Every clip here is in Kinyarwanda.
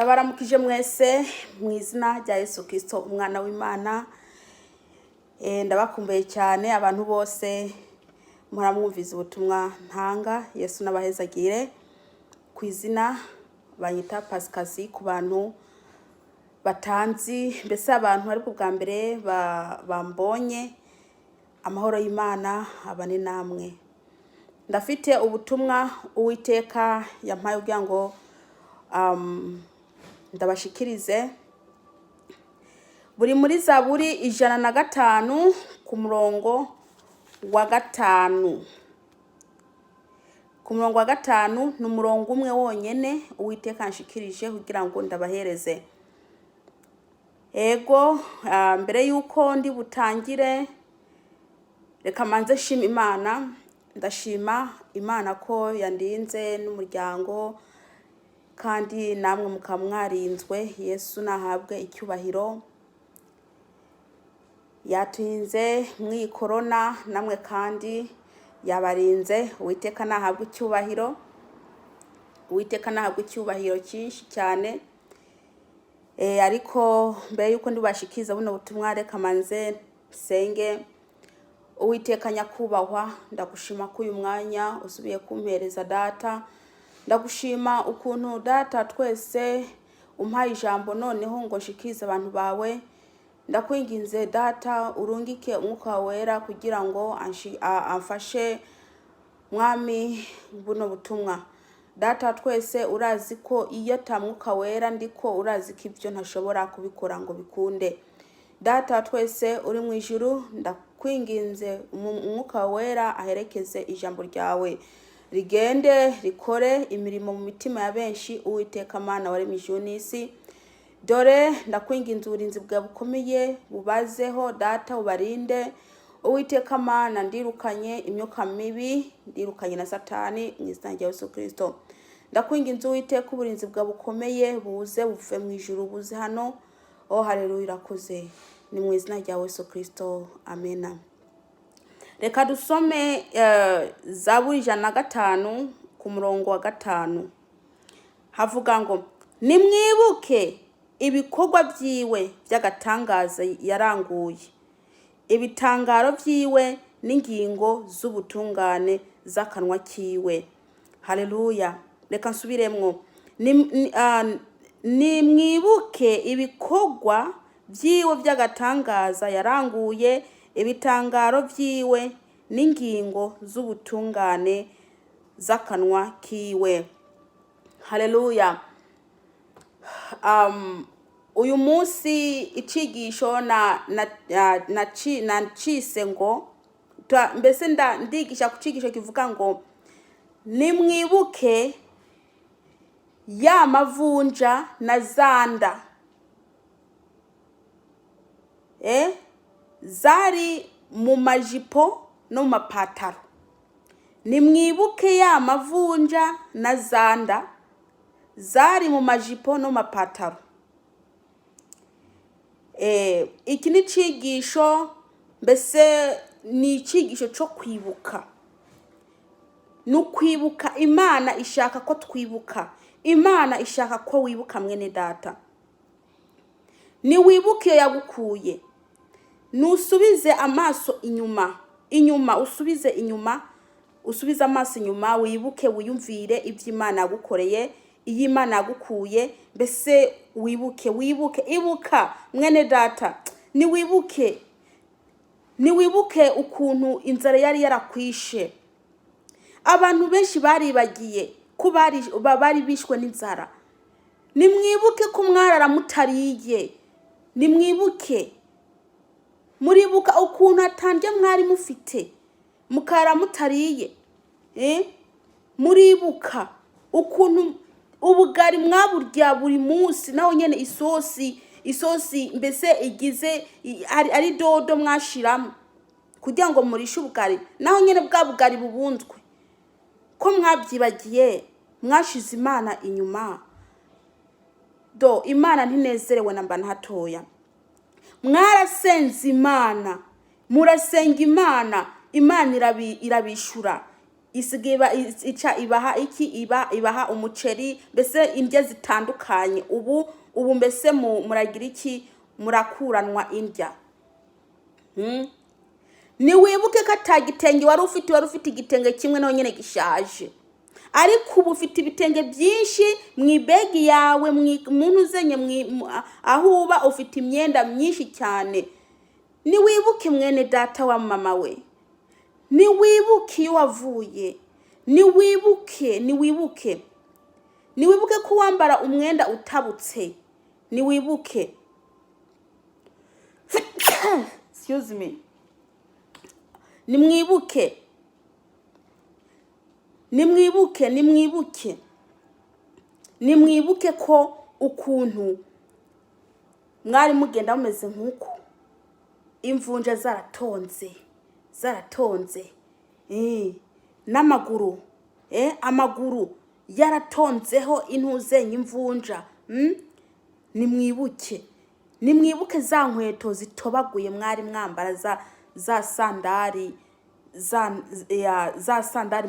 Ndabaramukije mwese mu izina rya Yesu Kristo umwana w'Imana. Ndabakumbuye cyane abantu bose muramwumviza ubutumwa ntanga. Yesu nabahezagire ku izina banyita Pasikazi ku bantu batanzi, mbese abantu ari bwa mbere bambonye. Amahoro y'Imana abane namwe. Ndafite ubutumwa Uwiteka yampaye kugira ngo ndabashikirize. Buri muri Zaburi 105 ku murongo wa 5. Ku murongo wa 5 ni umurongo umwe wonyene Uwiteka nshikirije kugira ngo ndabahereze. Ego mbere yuko ndi butangire reka manze shima Imana. Ndashima Imana ko yandinze n'umuryango kandi namwe mukamwarinzwe. Yesu nahabwe icyubahiro. Yatinze mwi corona namwe kandi yabarinze. Uwiteka nahabwe icyubahiro. Uwiteka nahabwe icyubahiro cyinshi cyane. Ariko mbere yuko ndibashikiza buno butumwa reka manze senge. Uwiteka nyakubahwa, ndagushima ko uyu mwanya usubiye kumpereza data. Ndagushima ukuntu data twese umpaye ijambo noneho ngo shikize abantu bawe. Ndakwinginze data urungike umwuka wera kugira ngo amfashe mwami buno butumwa. Data twese urazi ko iyo tamwuka wera ndiko urazi ko ibyo ntashobora kubikora ngo bikunde. Data twese uri mu ijuru ndakwinginze umwuka wera aherekeze ijambo ryawe rigende rikore imirimo mu mitima ya benshi. Uwiteka Mana wari mu ijuru n'isi, dore ndakwinginze uburinzi bwawe bukomeye bubazeho data ubarinde. Uwiteka Mana ndirukanye imyuka mibi, ndirukanye na Satani mu izina rya Yesu Kristo. Ndakwinginze Uwiteka uburinzi bwawe bukomeye buze buve mu ijuru buze hano. Haleluya irakoze ni mu izina rya Yesu Kristo, amena. Reka dusome Zaburi 105 ku murongo wa 5. Havuga ngo nimwibuke ibikorwa byiwe by'agatangaza yaranguye, ibitangaro byiwe n'ingingo z'ubutungane z'akanwa kiwe. Haleluya. Reka nsubiremwo. Nimwibuke ibikorwa byiwe by'agatangaza yaranguye, ibitangaro byiwe n'ingingo z'ubutungane z'akanwa kiwe. Haleluya. Uyu munsi icigisho nacise ngo mbese ndigisha ku cigisho kivuga ngo nimwibuke ya mavunja na zanda zari mumajipo no mapataro. Nimwibuke ya mavunja na zanda zari mumajipo no mapataro. Iki ni cigisho mbese ni cigisho cyo kwibuka. Nukwibuka Imana ishaka ko twibuka. Imana ishaka ko wibuka mwene data. Ni wibuke yagukuye. Nusubize amaso inyuma usubize inyuma, usubize amaso inyuma wibuke wiyumvire iby'Imana yagukoreye, iyi Imana yagukuye. Mbese wibuke ibuka mwene data. Ni wibuke ukuntu inzara yari yarakwishe. Abantu benshi baribagiye ko bari bishwe n'inzara. Nimwibuke ko mwarara mutariye. Nimwibuke. Muribuka ukuntu atandye mwari mufite mukara mutariye. Muribuka ukuntu ubugari mwaburya buri munsi naho nyene isosi mbese igize ari dodo mwashiramo kugira ngo murishe ubugari naho nyene bwa bugari bubunzwe. Ko mwabyibagiye mwashize Imana inyuma. Imana ntinezerewe namba hatoya. Mwarasenze Imana, murasenga Imana, Imana irabishura. isigiye ica ibaha iki ibaha umuceri, mbese indya zitandukanye. Ubu mbese muragira iki, murakuranwa indya. Niwibuke ko atagitenge wari ufite igitenge kimwe naho nyene gishaje, ariko ubu ufite ibitenge byinshi mu ibegi yawe, muntu uzenye aho uba ufite imyenda myinshi cyane. Niwibuke mwene data wa mama we, niwibuke iyo wavuye, niwibuke ko wambara umwenda utabutse, niwibuke excuse me, nimwibuke ko ukuntu mwari mugenda mumeze nk'uko imvunja zaratonze n'amaguru amaguru yaratonzeho intuzenye imvunja. Nimwibuke za nkweto zitobaguye mwari mwambara, za sandari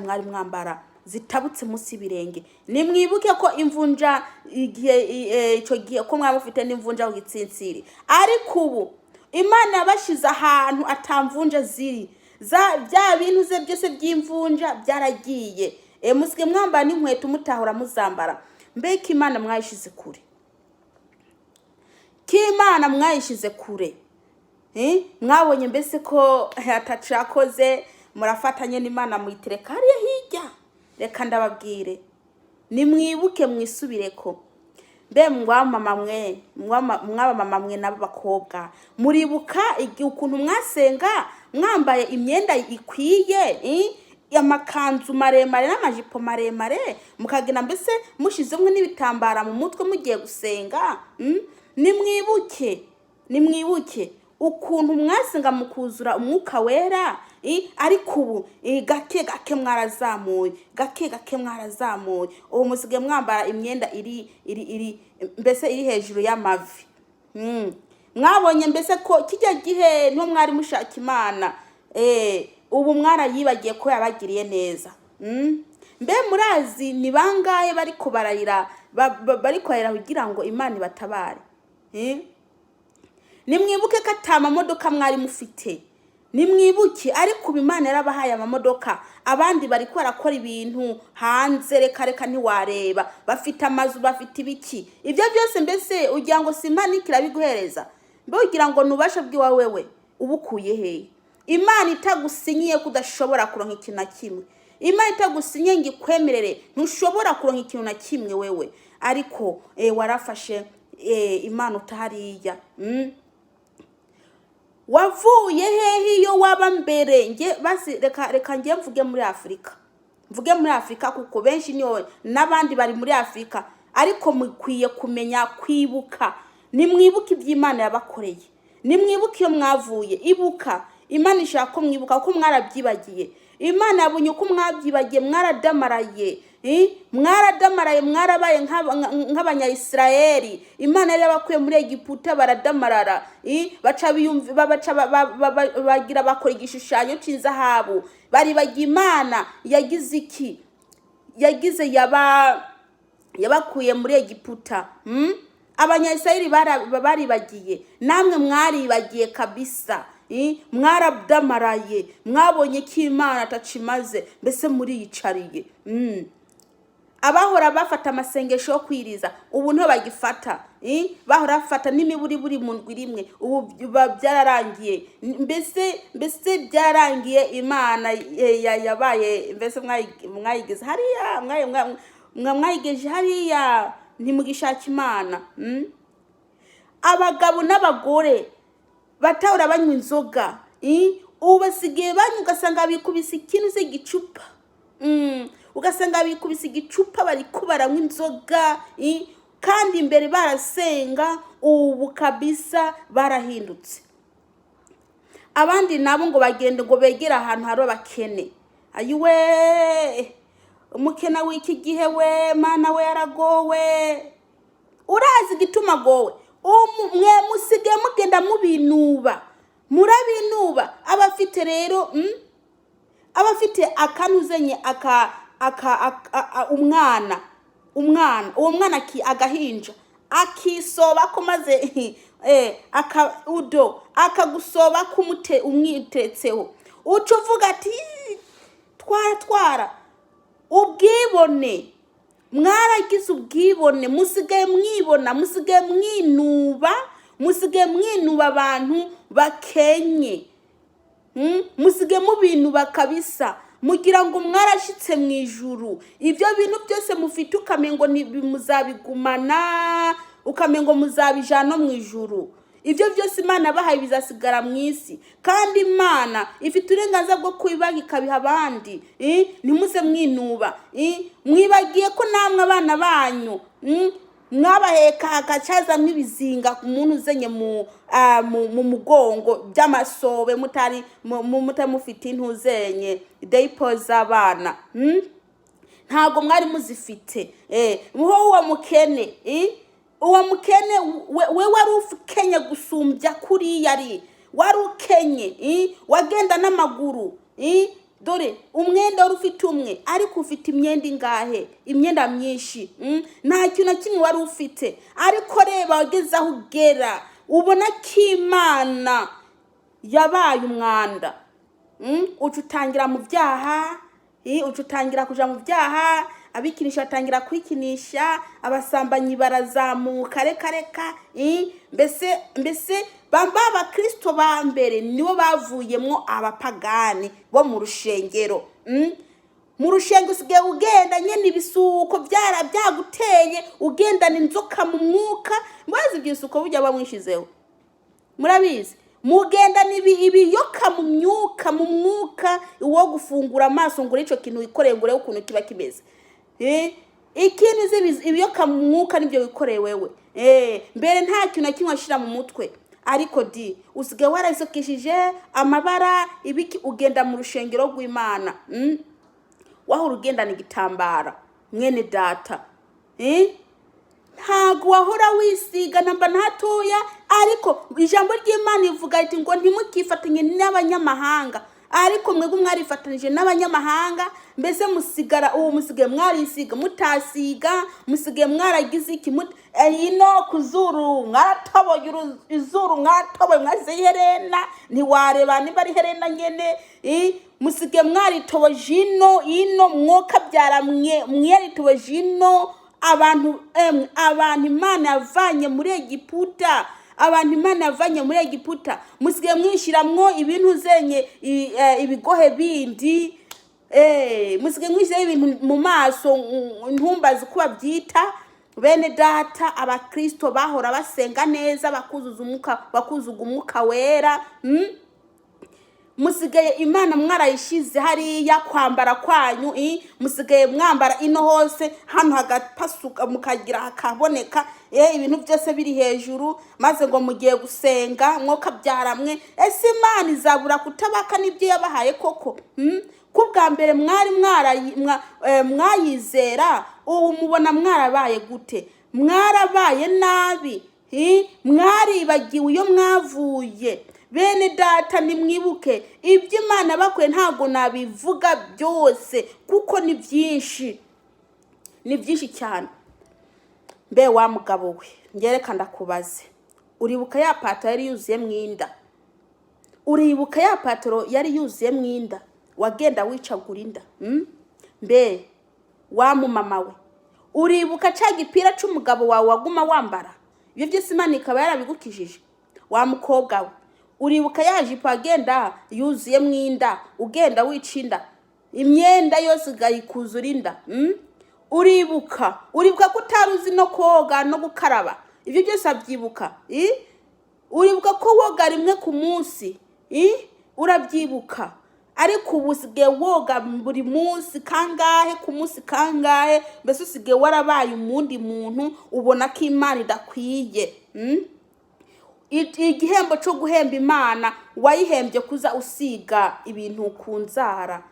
mwari mwambara zitabutse munsi y'ibirenge. Nimwibuke ko imvunja icyo gihe ko mwaba ufite n'imvunja ku gitsintsiri, ariko ubu Imana yabashize ahantu atamvunja ziri. Bya bintu ze byose by'imvunja byaragiye. Musige mwambara n'inkweto mutahora muzambara. Mbega Imana mwayishize kure. Mwabonye mbese ko atacakoze, murafatanye n'Imana muyitereka hariya hirya. Reka ndababwire, nimwibuke mwisubireko. Mbe mwaba mama mwe n'abakobwa, muribuka igihe ukuntu mwasenga mwambaye imyenda ikwiye, amakanzu maremare n'amajipo maremare, mukagina mbese mushizemwe n'ibitambara mu mutwe mugiye gusenga. Nimwibuke ukuntu mwasenga mukuzura umwuka wera, ariko ubu gake mwarazamuye, ubu musige mwambara imyenda iri mbese iri hejuru y'amavi. Mwabonye mbese ko kijya gihe nto mwari mushaka Imana, ubu mwarayibagiye ko yabagiriye neza. Mbe murazi ni bangaye bariko barayira kugira ngo Imana ibatabare. Nimwibuke ko atamamodoka mwari mufite, nimwibuke, ariko ubu Imana yarabahaye amamodoka. Abandi bariko barakora ibintu hanze, reka ntiwareba, bafite amazu, bafite ibiki. Ibyo byose mbese ugira ngo si Imana ikirabiguhereza? Mbe ugira ngo nubasha bw'iwawe wewe ubukuye he? Imana itagusinyiye kudashobora kuronka ikintu na kimwe. Imana itagusinyiye ngo ikwemerere ntushobora kuronka ikintu na kimwe wewe, ariko warafashe Imana utahariya. Wavuye hehe iyo waba mbere? Nge basi reka ngiye mvuge muri Afrika, kuko benshi niyo nabandi bari muri Afrika, ariko mukwiye kumenya kwibuka. Nimwibuke iby'Imana yabakoreye, nimwibuke iyo mwavuye. Ibuka, Imana ishaka ko mwibuka ko mwarabyibagiye. Imana yabonye uko mwabyibagiye, mwaradamaraye, mwarabaye nk'abanyayisirayeli. Imana yari yabakuye muri Egiputa baradamarara, bagira bakora igishushanyo cy'inzahabu. Baribagiye Imana yagize iki, yabakuye muri Egiputa. Abanyayisirayeli baribagiye, namwe mwaribagiye kabisa. Mwaradamaraye, mwabonye ko Imana atacimaze, mbese muriyicariye. Abahora bafata amasengesho yo kwiriza ubu nto bagifata. Bahora bafata n'imiburi buri mu ndwi rimwe, ubu byararangiye. Mbese byararangiye. Imana yabaye mbese mwayigeze hariya, mwayigeje hariya, ntimugishaka Imana. Abagabo n'abagore batahora banywa inzoga, ubu basigaye banywa, ugasanga bikubise ikintu z'igicupa. Ugasanga bikubise igicupa bariko baranywa inzoga, kandi imbere barasenga. Ubu kabisa barahindutse. Abandi nabo ngo bagende ngo begera ahantu hari abakene. Ayiwe, umukena w'iki gihe we, Mana we yaragowe. Urazi gituma gowe? Mwe musige mugenda mubinuba, murabinuba. Abafite rero abafite akanuzenye umwana uwo mwana agahinja akisoba ko maze akagusoba umwitetseho uca uvuga ati twara ubwibone, mwaragize ubwibone, musigaye mwibona, musigaye mwinuba abantu bakenye, musigaye mu bintu bakabisa, mugira ngo mwarashitse mu ijuru. Ibyo bintu byose mufite ukamengo muzabigumana, ukamengo muzabijana mu ijuru. Ibyo byose Imana bahaye bizasigara mu isi, kandi Imana ifite uburenganzira bwo kubibaga ikabiha abandi. Ntimuze mwinuba, mwibagiye ko namwe abana banyu mwabaheka hagacaza nk'ibizinga umuntu uzenye mu mugongo by'amasobe mutari mufite intuzenye depo z'abana, ntago mwari muzifite. Uwo mukene we wari ukenye gusumbya kuri yari, wari ukenye, wagenda n'amaguru, dore umwenda wari ufite umwe ariko ufite imyenda ingahe, imyenda myinshi, nta kintu na kimwe wari ufite, ariko reba wageze aho ugera, ubona ko Imana yabaye umwanda. Ucutangira mu byaha, ucutangira kuja mu byaha, abikinisha batangira kwikinisha, abasambanyi barazamuka reka, mbese bamba Kristo ba mbere nibo bavuyemo abapagani bo mu rushengero. Mu rushengero usigaye ugenda nyene ibisuko byaguteye, ugendana inzoka mu mwuka, mwazi ibyisuko burya bamwishizeho, murabizi, mugendana ibiyoka mu mwuka, uwo gufungura amaso ngo ico kintu wikoreye ngo ukuntu kiba kimeze. Ikintu ibiyoka mu mwuka nibyo wikoreye wewe. Mbere nta kintu na kimwe ashira mu mutwe, ariko usigaye warazokishije amabara ibiki, ugenda mu rushengero rw'Imana, wahora ugendana igitambara mwene data, ntago wahora wisiga namba ntatoya, ariko ijambo ry'Imana ivuga iti ngo ntimukifatanye n'abanyamahanga, ariko mwebwe mwarifatanije n'abanyamahanga. Mbese musigaye mwarisiga mutasiga, musigaye mwaragize iki, ino kuzuru mwaratoboye izuru, mwatoboye mwaze iherena, ntiwareba niba ari herena nyene, musigaye mwaritoboje ino mwoka byara mwaritoboje ino. Abantu Imana yavanye muri Egiputa, musigaye mwishiramwo ibintu uzenye ibigohe bindi, musigaye mwishyiraho ibintu mu maso, ntumbazi kuba byita. Bene data, abakristo bahora basenga neza, bakuzuga umwuka wera, musigaye Imana mwarayishize hariya kwambara kwanyu, musigaye mwambara ino hose, hano hagapasuka mukagira hakaboneka, ibintu byose biri hejuru, maze ngo mugiye gusenga mwoka byaramwe. Ese Imana izabura kutabaka n'ibyo yabahaye koko? Kubwa mbere mwayizera, ubu mubona mwarabaye gute? Mwarabaye nabi, mwaribagiwe iyo mwavuye. Bene data, nimwibuke ibyo Imana bakoye, ntago nabivuga byose kuko ni byinshi cyane. Mbe wa mugabo we, ngereka ndakubaze, uribuka ya pataro yari yuzuye mwinda? Uribuka ya pataro yari yuzuye mwinda wagenda wicagura inda? Mbe wa mumama we, uribuka ca gipira c'umugabo wawe waguma wambara? Ibyo byose Imana ikaba yarabigukijije. Wa mukobwa we, uribuka ya jipo agenda yuzuye mwinda, ugenda wicinda, imyenda yose ugayikuzura inda? Uribuka ko utaruzi no koga no gukaraba? Ibyo byose abyibuka? Uribuka ko woga rimwe ku munsi? Urabyibuka? Ariko ubu usigaye woga buri munsi kangahe, ku munsi kangahe? Mbese usigaye warabaye umundi muntu, ubona ko Imana idakwiye. Igihembo cyo guhemba Imana wayihembye kuza usiga ibintu kunzara,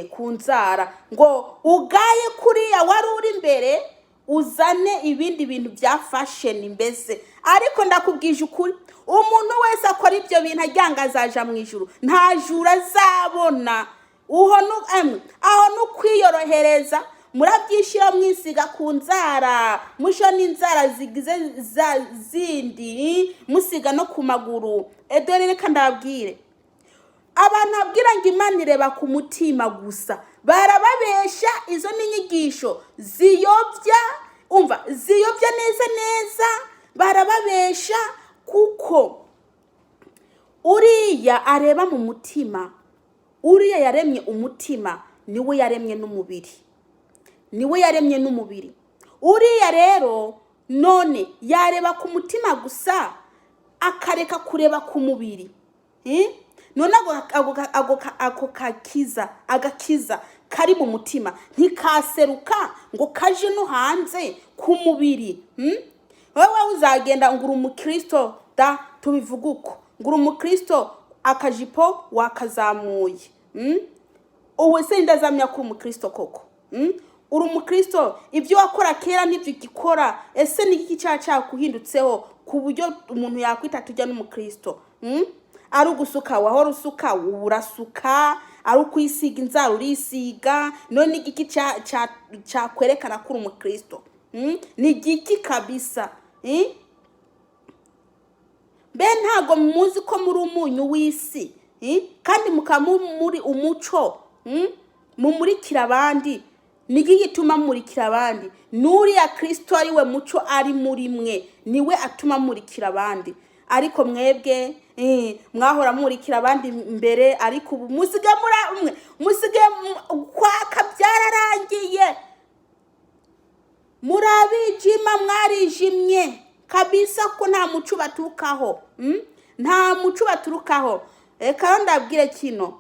kunzara ngo ugaye kuriya wari uri imbere, uzane ibindi bintu bya fashion mbese. Ariko ndakubwije ukuri, umuntu wese akora ibyo bintu ajyanga azaja mu ijuru, nta juru azabona. aho nukwiyorohereza murabyishira mwisiga ku nzara musho n'inzara zigize zindi musiga no ku maguru. Dore reka ndababwire abantu abwira ngo Imana ireba ku mutima gusa barababesha. Izo n'inyigisho ziyobya neza barababesha, kuko uriya areba mu mutima. Uriya yaremye umutima, niwe yaremye n'umubiri. Uriya rero none yareba ku mutima gusa akareka kureba ku mubiri. None agakiza kari mu mutima ntikaseruka ngo kaje no hanze ku mubiri. Wewe uzagenda ngura umukristo da tubivuga uko ngura umukristo akajipo wakazamuye. Uwe se ndazamya ku umukristo koko. Uri umukristo ibyo wakora kera n'ibyo gikora, ese n'iki cyaca kuhindutseho ku buryo umuntu yakwita tujya n'umukristo. Ari ugusuka wahora usuka urasuka, ari ukwisiga inzara urisiga. None igiki cyakwerekana ko uri umukristo? Ni igiki kabisa? Be ntago muzi ko muri umunyu w'isi, kandi mukamu muri umuco, mumurikira abandi. Niki gituma murikira abandi? Nuriya Kristo ari we muco ari muri mwe, niwe atuma murikira abandi. Ariko mwebwe mwahora murikira abandi mbere, ariko ubu musige kwaka byararangiye. Murabijima, mwarijimye kabisa ko nta muco baturukaho. Nta muco baturukaho. Reka ndabwire kino,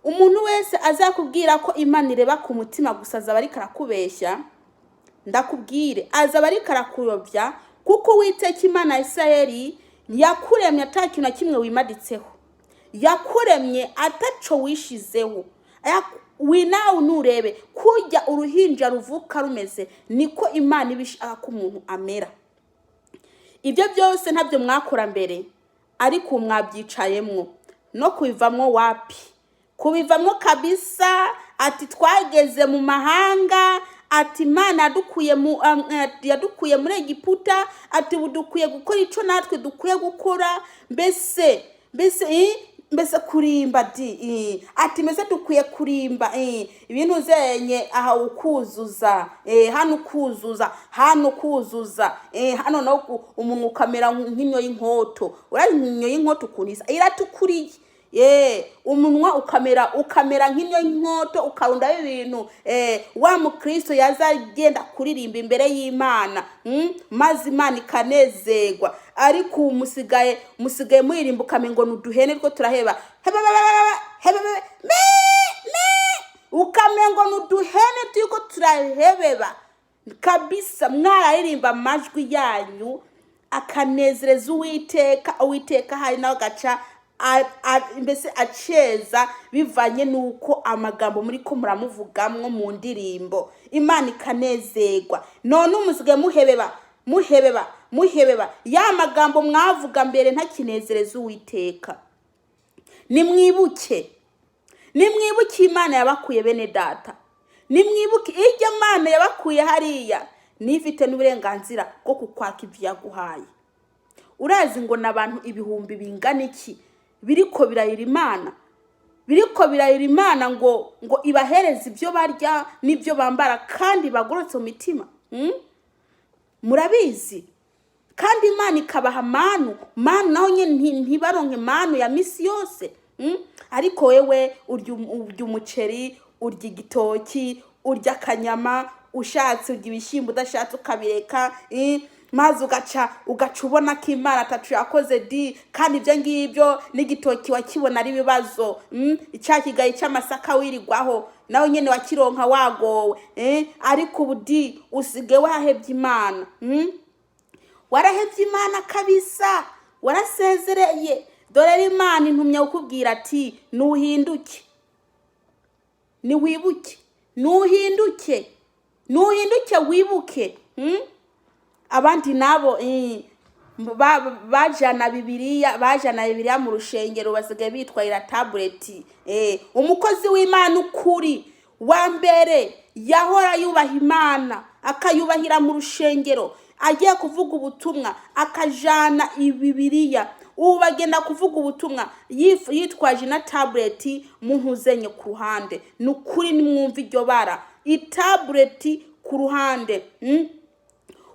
umuntu wese azakubwira ko Imana ireba ku mutima gusa azaba ari karakubeshya. Ndakubwire azaba ari karakuyobya, kuko Uwiteka Imana ya Isirayeli yakuremye atakintu na kimwe wimaditseho. Yakuremye ataco wishizeho. Nawe nurebe kujya uruhinja ruvuka rumeze niko Imana ibishaka ko umuntu amera. Ibyo byose ntabyo mwakora mbere, ariko mwabyicayemwo. No kubivamwo wapi? Kubivamwo kabisa. Ati twageze mu mahanga, ati Imana yadukuye muri Egiputa, ati budukwiye gukora ico natwe dukwiye gukora. Mbese kurimba ati meze dukwiye kurimba ibintu zenye aha ukuzuza hano kuzuza hano no umuntu ukamera nk'inyo y'inkoto. Urazi inyo y'inkoto kunisa iratukuriye umunwa ukamera nk'inyo y'inkoto ukarunda ibintu. Wa mukristo yazagenda kuririmba imbere y'Imana, maze Imana ikanezerwa. Ariko musigaye muririmba ukamengo nuduhene rwo turaheba, ukamengo nuduhene tuko turahebeba kabisa. Mwaririmba amajwi yanyu akanezereza Uwiteka hari nawe gaca mbese aceza bivanye nuko amagambo muri ko muramuvugamwo mu ndirimbo. Imana ikanezerwa. None umusigaye muhebeba ya magambo mwavuga mbere ntakinezereza Uwiteka. Nimwibuke Imana yabakuye bene data. Nimwibuke iryo Imana yabakuye hariya nifite n'uburenganzira bwo kukwaka ivyo yaguhaye. Urazi ngo nabantu ibihumbi bingana iki biriko birayira Imana ngo ibahereze ibyo barya n'ibyo bambara kandi bagorotse mu mitima. Murabizi kandi Imana ikabaha manu naho nyene ntibaronke manu ya misi yose. Ariko wewe urya umuceri, urya igitoki, urya akanyama, ushatse urya ibishimbo, udashatse ukabireka. Maze ugaca ubona ko Imana atacu yakoze kandi ibyo ngibyo n'igitoki wakibona ari bibazo. Icyakigaye cy'amasaka wirigwaho nawe nyene wakironka wagowe. Ariko ubu usige wahebye Imana. Warahebye Imana kabisa, warasezereye. Dore Imana intumye ukubwira ati nuhinduke, niwibuke, nuhinduke wibuke. Abandi nabo bajana bibiliya mu rushengero basigaye bitwarira tablet. Umukozi w'Imana ukuri wa mbere yahora yubaha Imana akayubahira mu rushengero, agiye kuvuga ubutumwa akajana ibibiliya, ubu bagenda kuvuga ubutumwa yitwaje na tablet muntuzenye ku ruhande. Nukuri nimwumva iryo bara, itablet ku ruhande.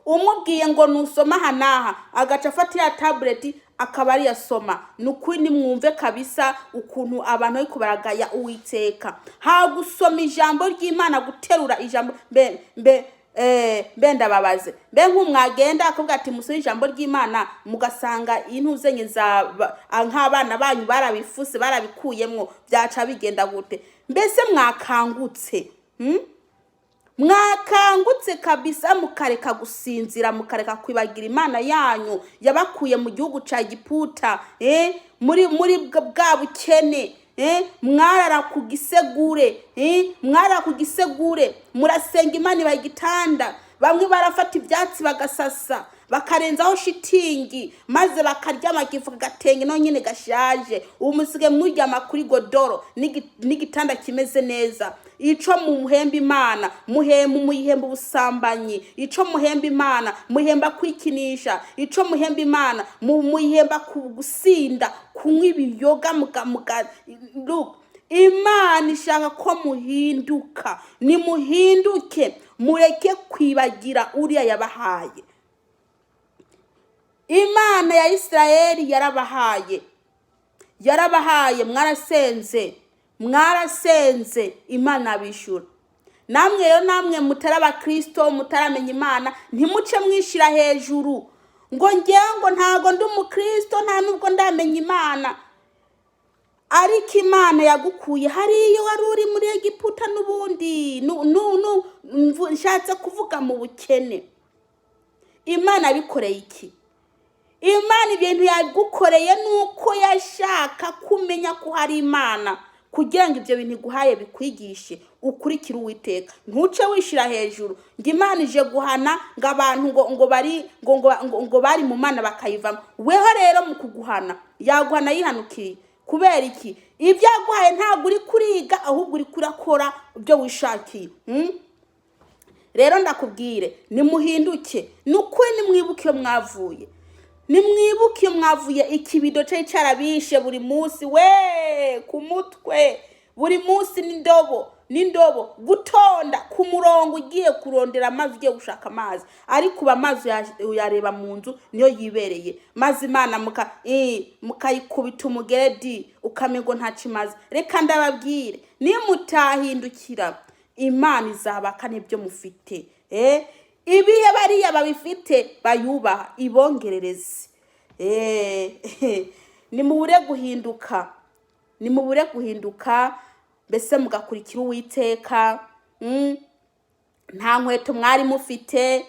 Umubwiye ngo nusoma hanaha agaca afata ya tablet akaba ari yasoma. Nukuri nimwumve kabisa ukuntu abantu ariko baragaya Uwiteka. Ha gusoma ijambo ry'Imana, guterura ijambo ndababaze. Nk'umwagenda akavuga ati musoma ijambo ry'Imana mugasanga intuzenye za nk'abana banyu barabifuse barabikuyemwo, byaca bigenda gute? Mbese mwakangutse, mwakangutse kabisa, mukareka gusinzira, mukareka kwibagira Imana yanyu yabakuye mu gihugu ca Giputa, muri bwa bukene, mwarara ku gisegure, murasenga Imana bayigitanda. Bamwe barafata ibyatsi bagasasa bakarenzaho shitingi maze bakaryama kivuga gatenge no nyine gashaje. Umusige muryama kuri godoro n'igitanda kimeze neza. Ico muhemba Imana muyihemba ubusambanyi, ico muhemba Imana muhemba kwikinisha, ico muhemba Imana muyihemba kugusinda, kunywa ibiyoga look. Imana ishaka ko muhinduka. Nimuhinduke, mureke kwibagira uriya yabahaye. Imana ya Isirayeli yarabahaye, mwarasenze Imana abishura. Namwe rero namwe mutaraba Kristo, mutaramenya Imana, ntimuce mwishira hejuru ngo ngengo ntago ndi umukristo, nta nubwo ndamenya Imana. Ariko Imana yagukuye hariyo wari uri muri Egiputa n'ubundi nshatse kuvuga mu bukene. Imana bikoreye iki? Imana ibintu yagukoreye nuko yashaka kumenya ko hari Imana, kugira ngo ibyo bintu iguhaye bikwigishe ukurikira Uwiteka. Ntuce wishira hejuru ngo Imana ije guhana ngo abantu ngo bari mu Mana bakayivamo. Weho rero mu kuguhana yaguhana yihanukiye. Kubera iki? Ibyo yaguhaye ntabwo uri kuriga, ahubwo uri kurakora ibyo wishakiye. Rero ndakubwire, nimuhinduke. Nukuri nimwibuke iyo mwavuye. Nimwibuke iyo mwavuye. Ikibido cyo carabishe buri munsi ku mutwe, buri munsi n'indobo gutonda ku murongo ugiye kurondera amazi, ugiye gushaka amazi. Ariko uba amazi uyareba mu nzu niyo yibereye, maze Imana mukayikubita umugeredi ukamengo nta kimaze. Reka ndababwire, nimutahindukira Imana izabaka n'ibyo mufite. Ibihe bariya babifite bayubaha ibongerereze. Nimubure guhinduka, mbese mugakurikira Uwiteka. Nta nkweto mwari mufite,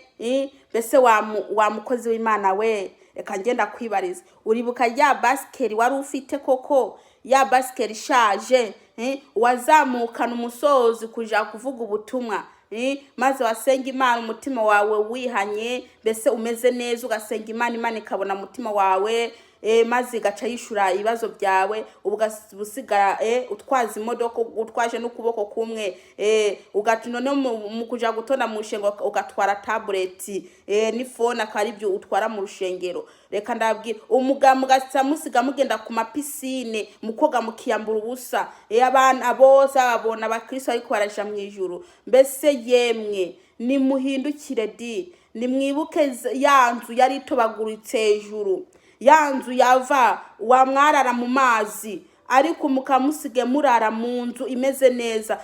mbese wa mukozi w'Imana we, reka ngenda kwibariza. Uribuka ya basikeri wari ufite koko, ya basikeri ishaje, wazamukana umusozi kuja kuvuga ubutumwa, maze wasenga Imana umutima wawe wihanye, mbese umeze neza, ugasenga Imana ikabona umutima wawe, maze igaca yishura ibibazo byawe. Ubusigara utwaza imodoka, utwaje n'ukuboko kumwe, none mu kuja gutonda mu rushengo ugatwara tablet n'ifone akari byo utwara mu rushengero. Reka ndabwira, mugatsa musiga mugenda ku mapisine mukoga mukiyambura ubusa. Abana bose babona abakristo ariko baraja mu ijuru. Mbese yemwe nimuhindukire nimwibuke yanzu yari itobaguritse hejuru, yanzu yava wamwarara mu mazi, ariko mukamusige murara mu nzu imeze neza.